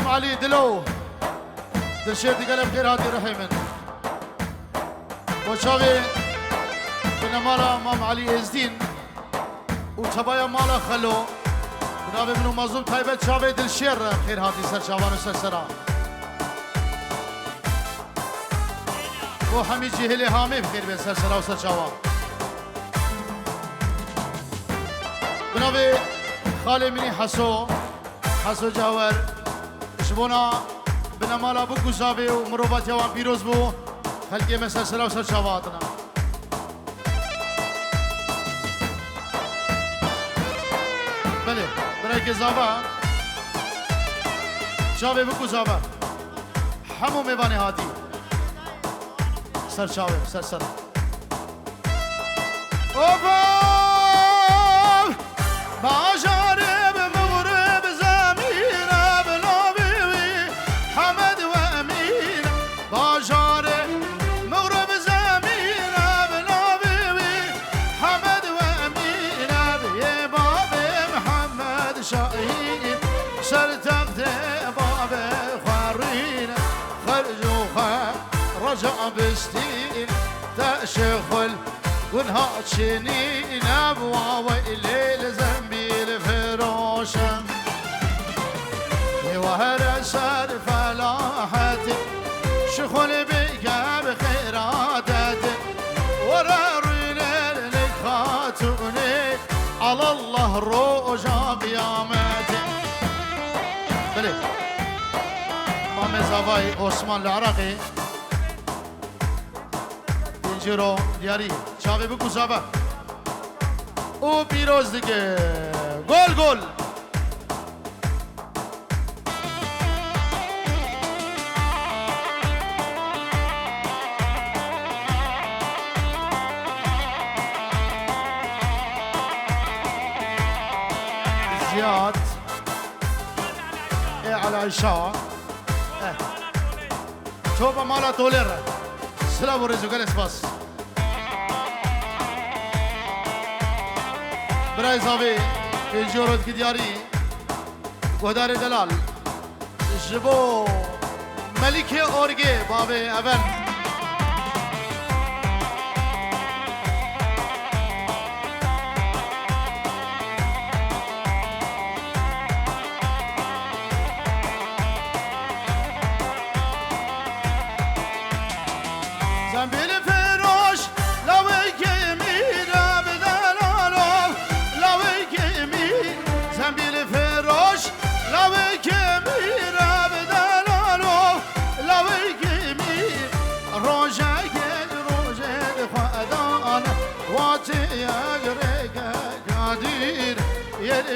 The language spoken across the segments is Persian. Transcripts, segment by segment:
علي دلو دلشير تقلب خير هادي رحيمن وشاوي بنا مالا مام علي ازدين وشبايا مالا خلو بنابي منو مظلوم تايبت شاوي دلشير خير هادي سر شاوان وسر سرا وحمي جهلي هامي بخير بي سر سرا وسر شاوان بنابي خالي مني حسو جاور شبونا بنا مالا بو گوشاوی و مروبات یوان پیروز بو خلقی مسل سلا و سر شواتنا بله برای گزاوا شاوی بو گوشاوا همو میبانی هاتی سر شاوی سر سر اوبا باجاره رجع بستين تشغل ونها تشنين ابوا والليل زنبيل فروشة وهر سر فلاحتي شغل بيا بخيراتي ورا ريل لك خاتوني على الله رجع قيامتي بلي مامي زافاي عثمان العراقي جرو دیاری چاوی بگو زابا او پیروز دیگه گل زیاد على عشاء توبا مالا تولر سلام ورزوگل اسپاس برای زاوی جورود کی دیاری گودار دلال جبو ملک اورگه باب اول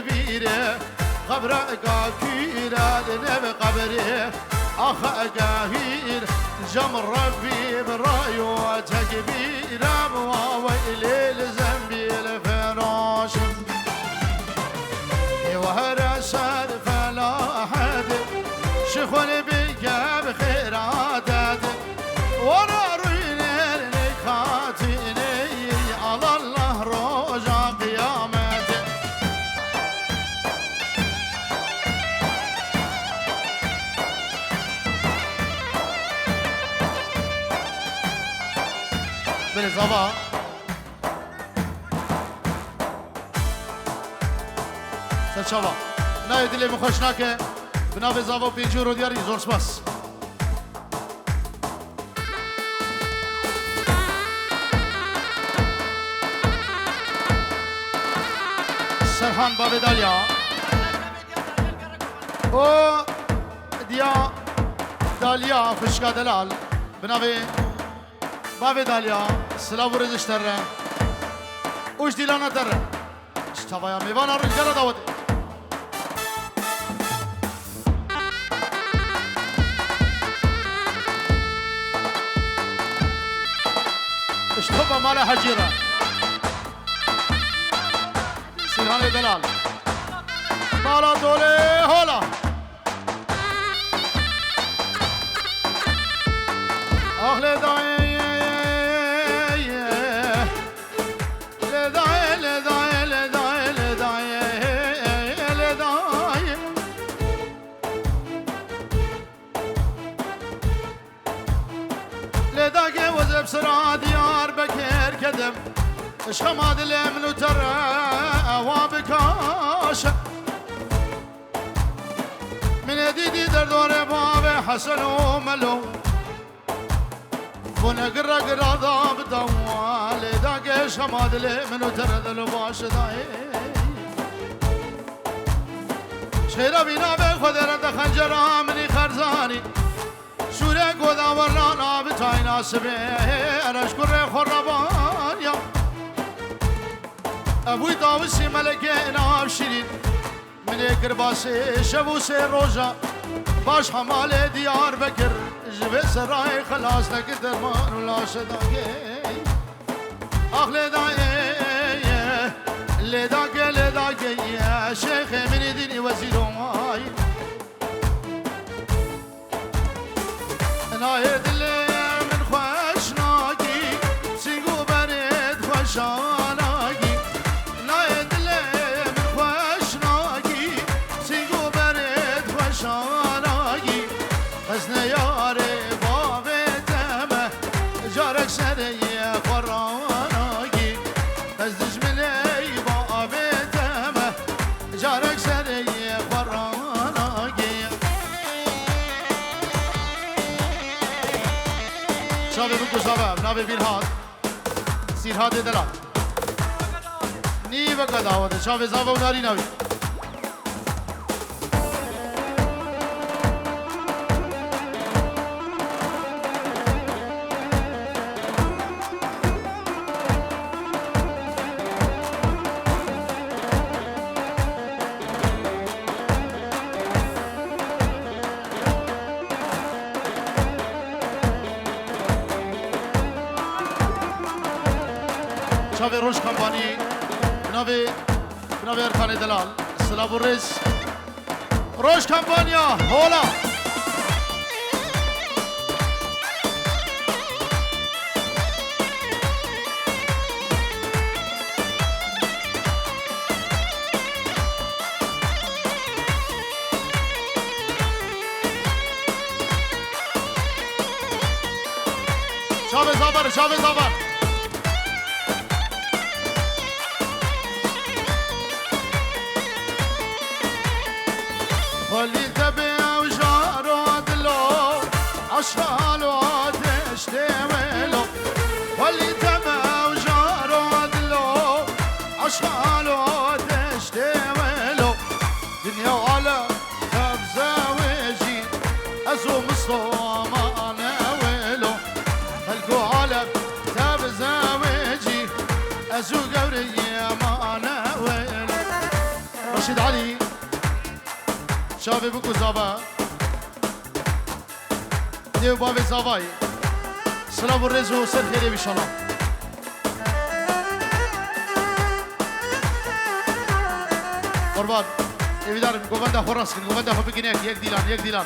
بيره قبر قاكيرة لنب قبره أخ قاهير جم ربي برايو تكبيرة وإلي الزنبي الفراش وهر سر فلاحد شخون بيا بخيراتد ورا روينر لخاتيني على الله رجع قيامه بله زابا سرچاوا نه دلی مخوش نکه بنابه زابا پیجو رو دیاری زور سپاس سرحان باب دالیا او دیا دالیا فشکا دلال بنابه باب دالیا سلام ورزش تره اوش دیلانا تره اشتوایا میوانا رجال داوت اشتوبا مالا حجيرة سلحان دلال مالا دولي هولا اهل داي بسرا ديار بكر كدم عشق ما دل منو ترى وابكاش من ديدي در دور باب حسن وملو ونقرا قرا ضاب دوال داك شما دل منو ترى دل باش داي شيرا بينا بخدر خنجرا مني خرزاني سوره گودا ورانا بتاينا سبه اشكر خربان يا ابوي داوسي ملكه ناب شيرين من كرباس شبوس روجا باش حمال ديار بكر جبه سراي خلاص لك درمان ولا شداكي اخ لداكي يا شيخ من ديني وزير ماي ناهر دل من خوش ناگی سیگو برد خوشاناگی ناهر دل من خوش ناگی سیگو برد خوشاناگی حسن یار بابتمه جارک سری قراناگی از دجملی بابتمه جارک سری قراناگی شابه بگو زباب نابه بیرهاد سیرهاد دلال نی وقت آوده شابه زباب داری نبی شابه روش کمپانی بنابه ارکان دلال سلام و رز روش کمپانیا هولا شابه زابر خلي تبع وجارات لو عشرة وعدش تملو خلي تبع وجارات لو عشرة وعدش تملو دنيا وعلى خبزة وجين أزو مصطوما أنا ولو خلقو على خبزة وجين أزو قوري ما أنا ولو رشيد علي شابه بگو زابا دیو باب زابای سلام و رزو سر خیلی بیشالا قربان ایویدارم گوونده خوراس کن گوونده خو بگینه یک دیلان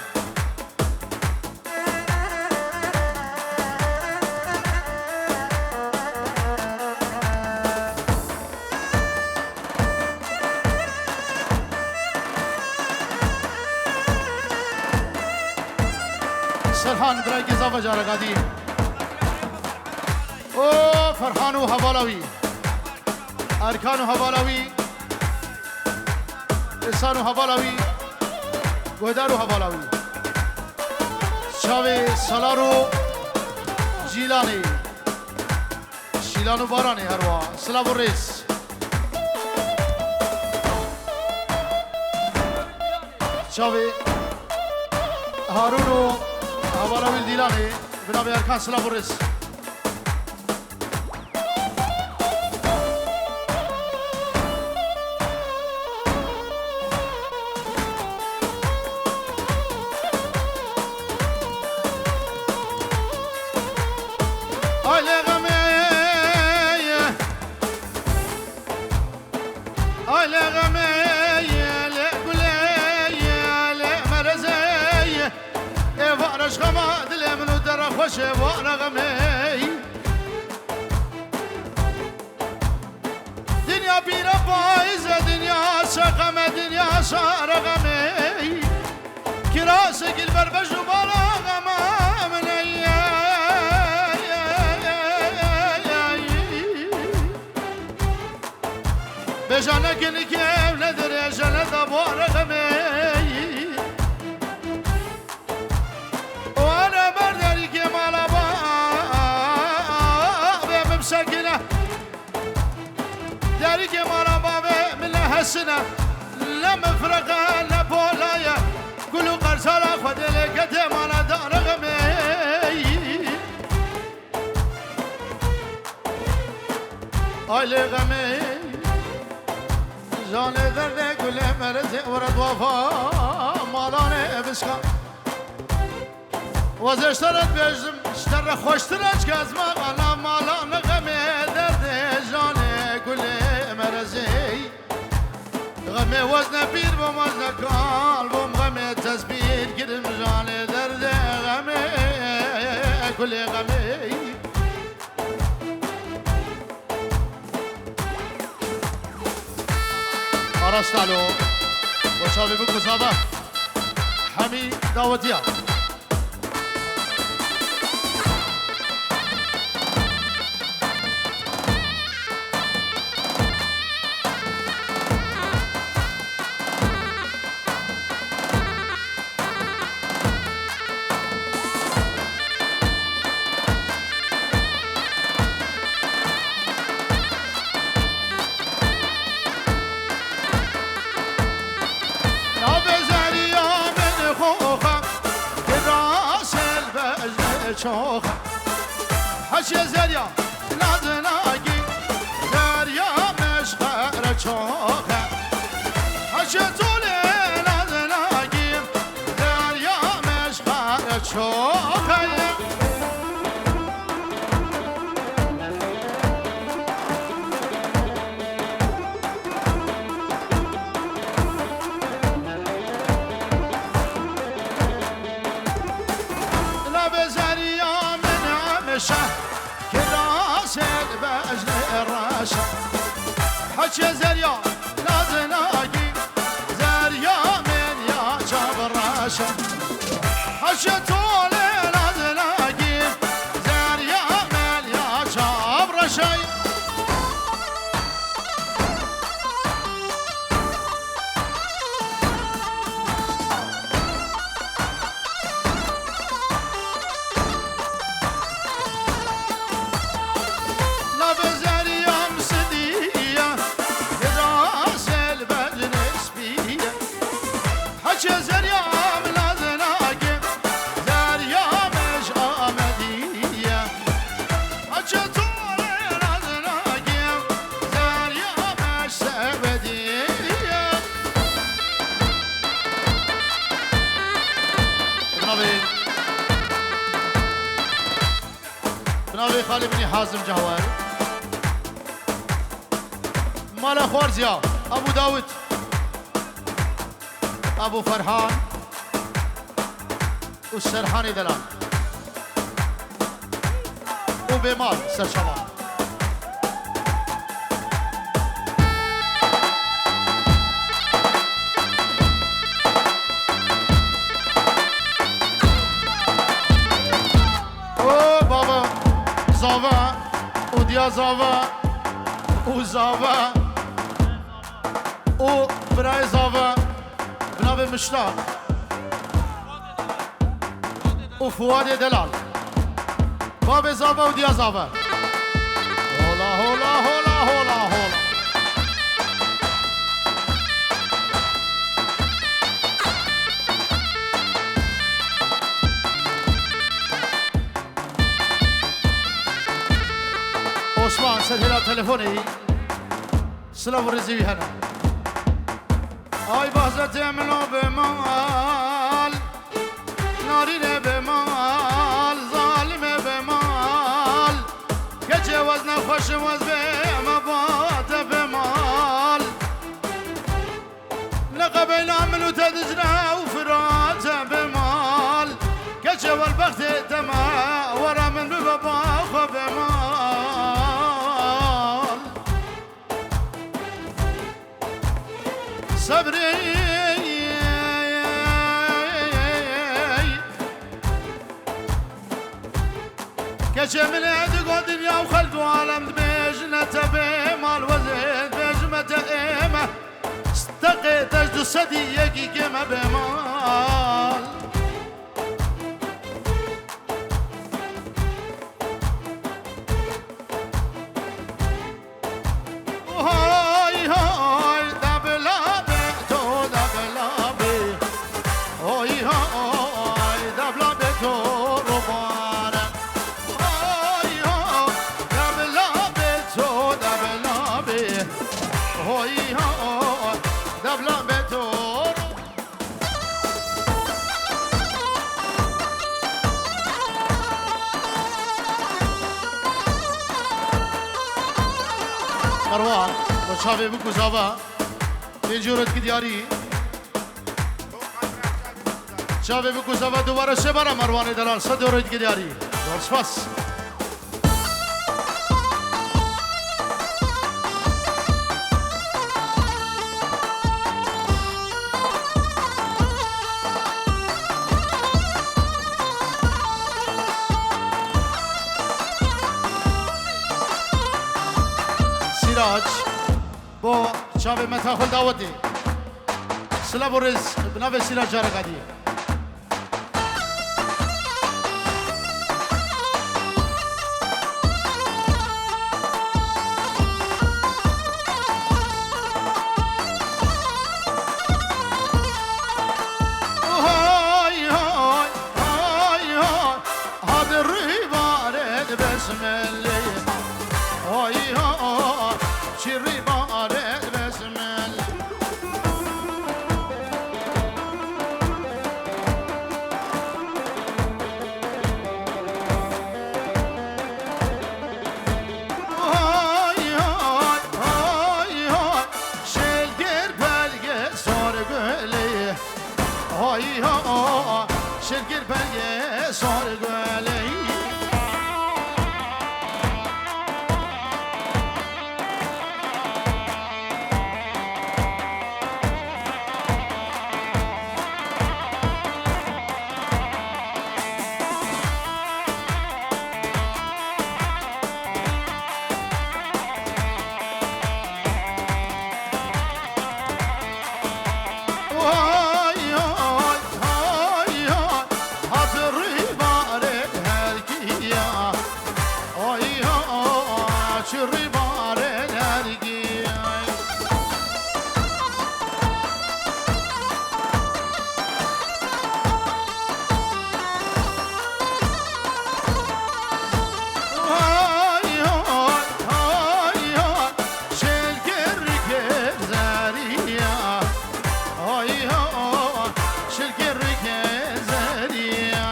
فرحان برای گزافه جارگادی او فرحان و حوالاوی ارکان و حوالاوی احسان و حوالاوی گهدار و حوالاوی شاوی سالارو جیلانی شیلان و بارانی هروا سلام و ریس شاوی هارون و حوالاوی دیلانی بنابه ارکان سلام و ریس دنیا بیره پایزه دنیا سقمه دنیا سارقمه کراس گل بر بجو بالا غمه من لجانك نكيف لدري جنة أبوار غمي وانا برداري كمال أباب بمسكنة داري كمال أباب من هالسنة لما فرقها لبولايا كلو قرصالة خد لك تمال دار غمي آيلي غمي جاني درده كل مرزي ورد وفا مالاني بسكا وزشترت بيجم اشتر خوشترج كازما انا مالان غمي درده جاني كل مرزي غمي وزن بير بمزن قلبم غمي تسبير كرم جاني درده غمي كل غمي أرسطالو وشابي بكو صابة حمي داوتيا شوخة حشي زريا لازناقي زريا مشغر شوخة حشي طولي لازناقي زريا مشغر شوخة كراس البجل الراشا حكي زريا لازناقي زريا من يا شاب الراشا حكي طولي لازناقي زريا من يا شاب رشاي بناوي خالي بني حازم جوهر مالا خورزيا ابو داود ابو فرحان والسرحاني دلال وبمال سرشوان زاوا وديا زاوا وزاوا وبراي زاوا بنابي مشتاق وفؤاد دلال باب زاوا وديا زاوا هولا هولا هولا هولا هولا عثمان سهل تلفوني سلام رزقي هنا اي بحثة تعملوا بمال نارين بمال ظالم بمال كجوزنا خوش وز بمبات بمال لقبين عملوا تدجنا وفرات بمال كجو البخت دما ورا من بباخ بمال صبري كشمل عدق دنيا وخلق عالم بيجنا تبي مال وزيد بيج ما دائما استقيت جسدي يجي كما بمال هاي هاي دبلا بتو دبلا بي هاي هاي دبلا بتو ربارة هاي هاي دبلا بتو دبلا بي هاي هاي دبلا بتو مروان وشافي بكو زابا تنجورت کی دیاری شافي بكو زابا دوباره سه بار مروان دلال صد دورت کی دیاری درسپاس سراج با شاب متاخل دعوتی سلام و رز بنابه سراج جارا قدی های های های های هاد ریبارد بسم الله های های چی ریبارد بسم الله های های های های شلگر بلگه سار گلی های های شلگر بلگه سار گلی های های های های حضری بارد هر کیا های های چری بارد هر کیا های های های های شلگر که زریا های های شلگر که زریا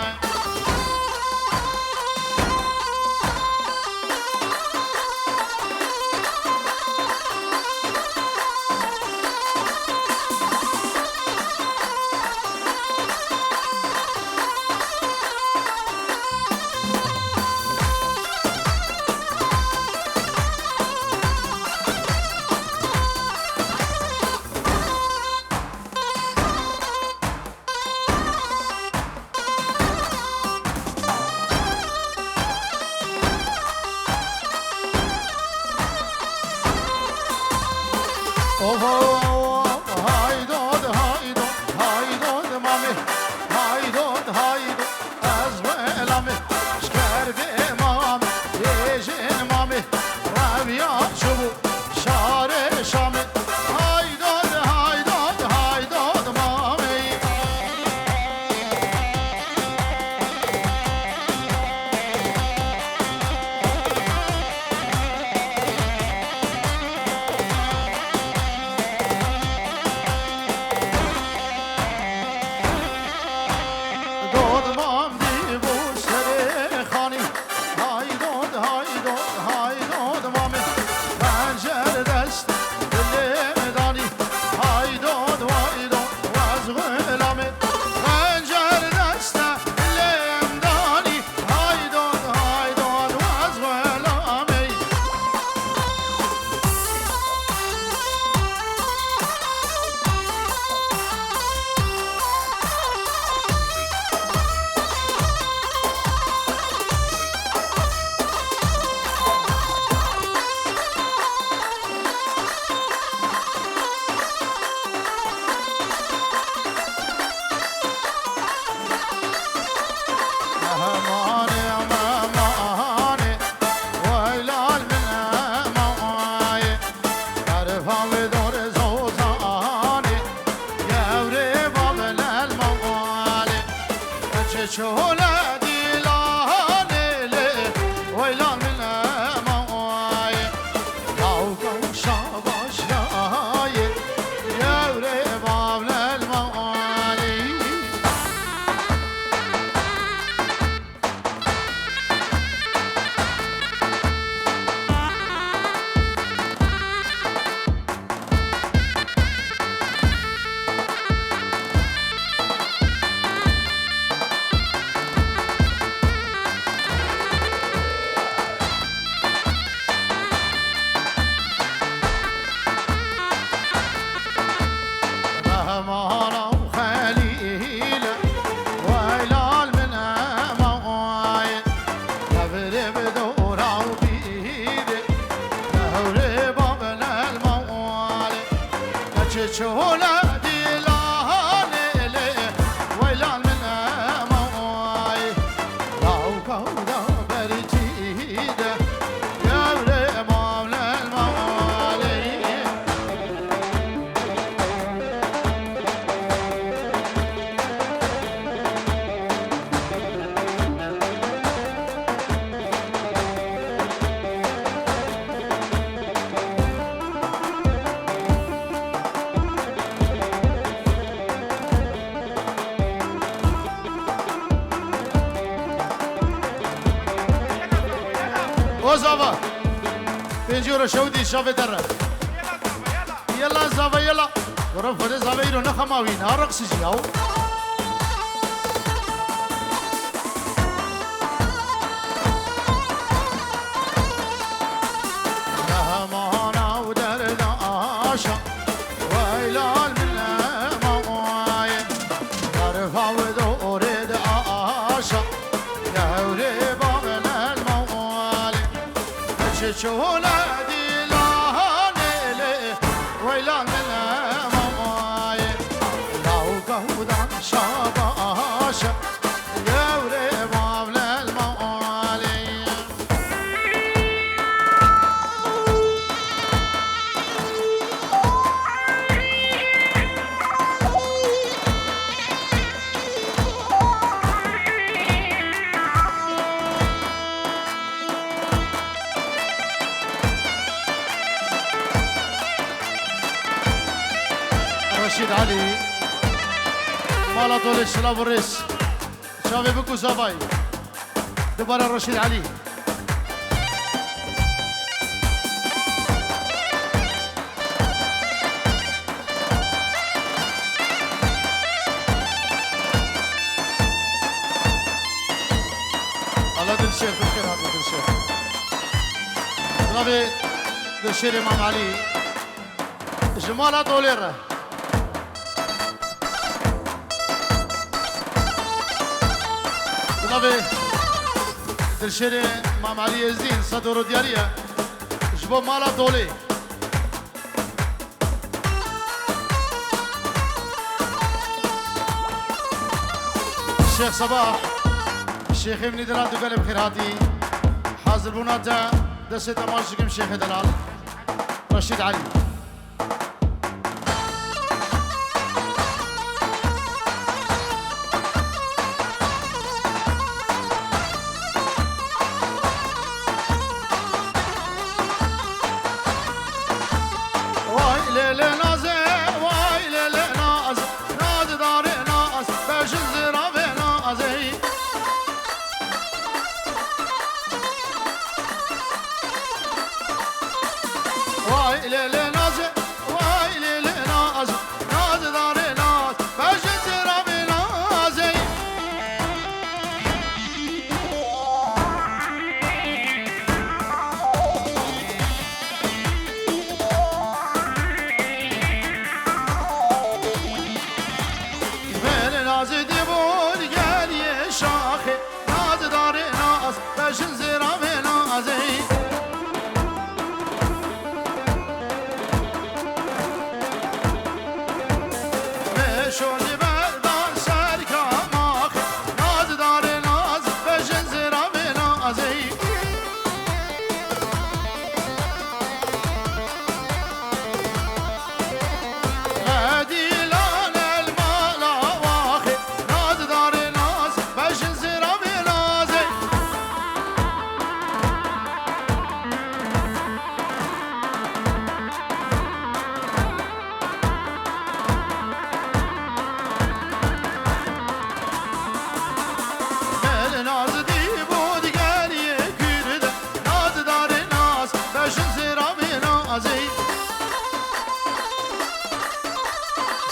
هایداد هایداد هایداد مامی هایداد هایداد از ولمی شکر به مامی بیجین مامی رویا چوبو شار شامی هایداد هایداد هایداد مامی چهولا دیلانه لی ویلان من موای لاو کودا برچیده یوره مامل الموالی زاوا بنجور شودي شافي درة يلا زاوا يلا ورا فرز زاوا يرو نخماوين هرقص جياو نهمانا ودرنا عاشا ويلال من المواين عرفا ودورد عاشا يهوري شولا ديلاني لي ويلان من مواي لاو قهودا شاباشا يوري مامل الموالي رشيد علي مالا طول الشلاب والريس شافي بكو زافاي دبارة رشيد علي الله دل الشيخ بكر هذا دل الشيخ شافي دل الشيخ امام علي جمالة طوليرة جنابي دلشيري مام علي الزين صدور ديارية جبو مالا دولي الشيخ صباح الشيخ ابن دلال دقال بخير هاتي حاضر بناتا دست تماشكم شيخ دلال رشيد علي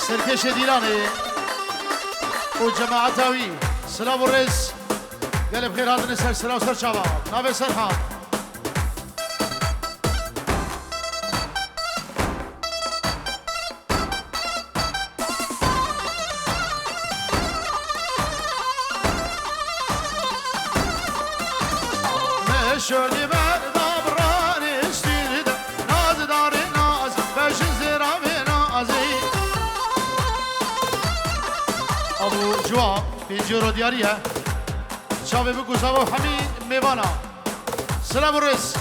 سركش ديلاني وجماعة تاوي سلام والرز قال بخير هذا نسهر سلام وسر شباب نافي سرحان مشولي بردا براني استيرد ناز داري ناز باش زرامي نازي جواب بينجورو دياريها شابي بكو زابو حمي ميوانا سلام الرئيس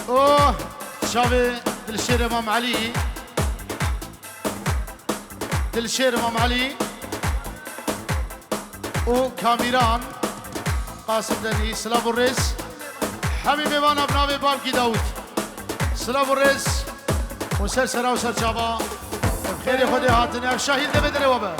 اوه شافي دلشير امام علي دلشير امام علي وكاميران قاسم دني سلاف الرئيس حبيبي وانا بنابي بابكي داود سلاف الرئيس وسلسلة وسلسابا بخير خدي هاتني الشهيد ده بدري وبا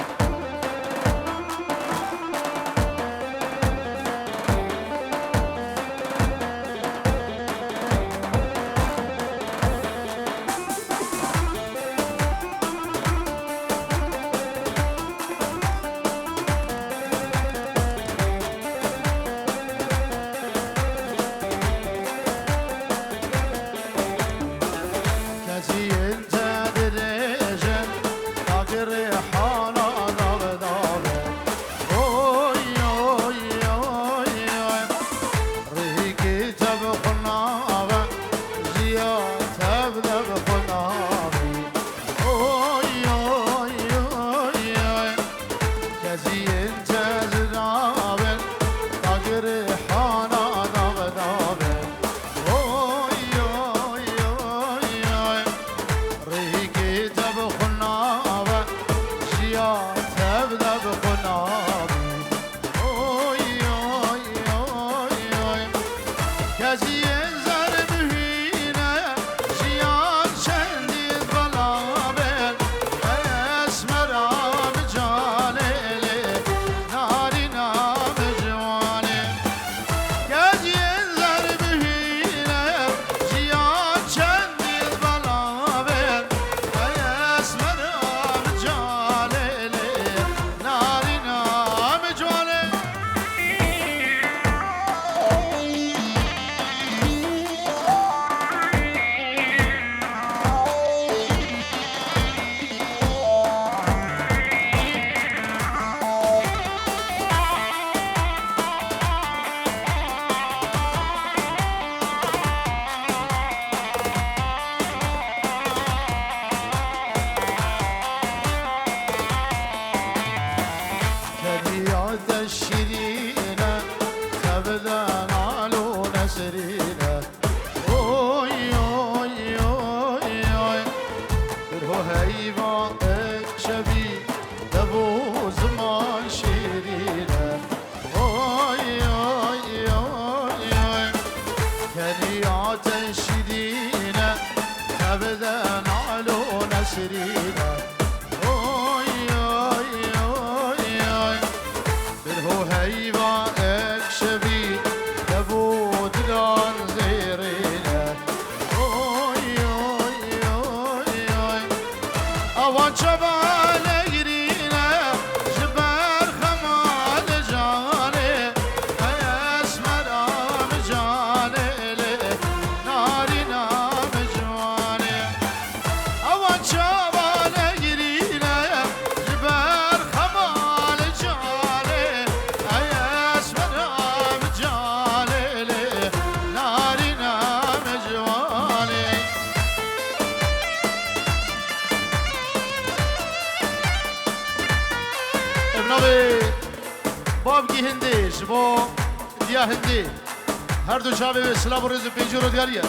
بابکی هندی شبو دیا هندی هر دو شابه سلام و رزق پیجور و دیاریه